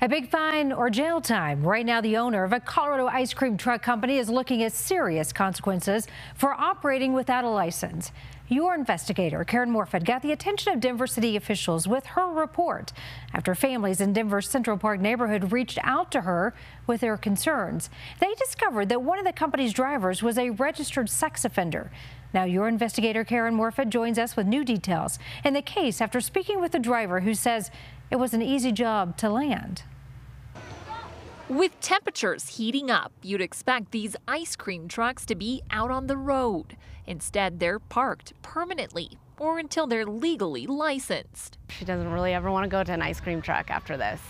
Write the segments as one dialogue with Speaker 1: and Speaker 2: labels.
Speaker 1: A big fine or jail time. Right now, the owner of a Colorado ice cream truck company is looking at serious consequences for operating without a license. Your investigator, Karen Morfitt, got the attention of Denver city officials with her report after families in Denver's Central Park neighborhood reached out to her with their concerns. They discovered that one of the company's drivers was a registered sex offender. Now, your investigator, Karen Morfitt, joins us with new details in the case after speaking with the driver who says it was an easy job to land.
Speaker 2: With temperatures heating up, you'd expect these ice cream trucks to be out on the road. Instead, they're parked permanently or until they're legally licensed.
Speaker 3: She doesn't really ever want to go to an ice cream truck after this,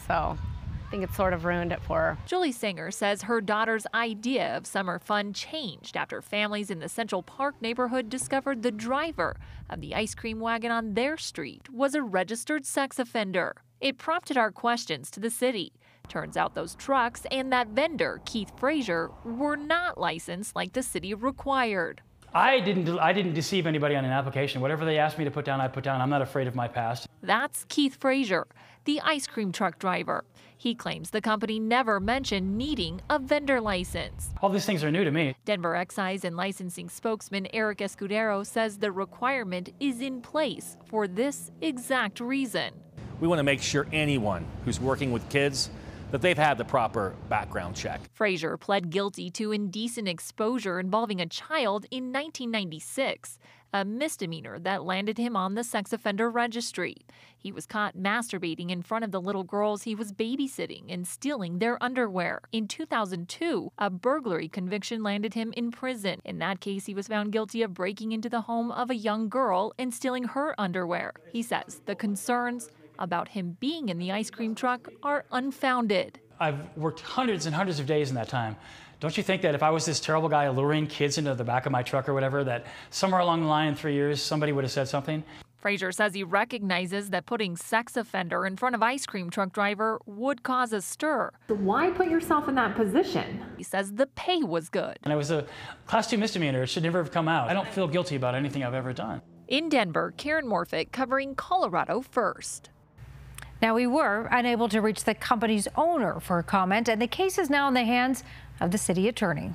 Speaker 3: so I think it sort of ruined it for her.
Speaker 2: Julie Singer says her daughter's idea of summer fun changed after families in the Central Park neighborhood discovered the driver of the ice cream wagon on their street was a registered sex offender. It prompted our questions to the city. Turns out those trucks and that vendor, Keith Frazier, were not licensed like the city required.
Speaker 4: I didn't deceive anybody on an application. Whatever they asked me to put down, I put down. I'm not afraid of my past.
Speaker 2: That's Keith Frazier, the ice cream truck driver. He claims the company never mentioned needing a vendor license.
Speaker 4: All these things are new to me.
Speaker 2: Denver Excise and Licensing spokesman Eric Escudero says the requirement is in place for this exact reason.
Speaker 5: We want to make sure anyone who's working with kids that they've had the proper background check.
Speaker 2: Frazier pled guilty to indecent exposure involving a child in 1996, a misdemeanor that landed him on the sex offender registry. He was caught masturbating in front of the little girls he was babysitting and stealing their underwear. In 2002, a burglary conviction landed him in prison. In that case, he was found guilty of breaking into the home of a young girl and stealing her underwear. He says the concerns about him being in the ice cream truck are unfounded.
Speaker 4: I've worked hundreds and hundreds of days in that time. Don't you think that if I was this terrible guy luring kids into the back of my truck or whatever, that somewhere along the line in 3 years, somebody would have said something?
Speaker 2: Frazier says he recognizes that putting sex offender in front of ice cream truck driver would cause a stir.
Speaker 6: Why put yourself in that position?
Speaker 2: He says the pay was good.
Speaker 4: And it was a Class 2 misdemeanor. It should never have come out. I don't feel guilty about anything I've ever done.
Speaker 2: In Denver, Karen Morfitt covering Colorado First.
Speaker 1: Now, we were unable to reach the company's owner for a comment, and the case is now in the hands of the city attorney.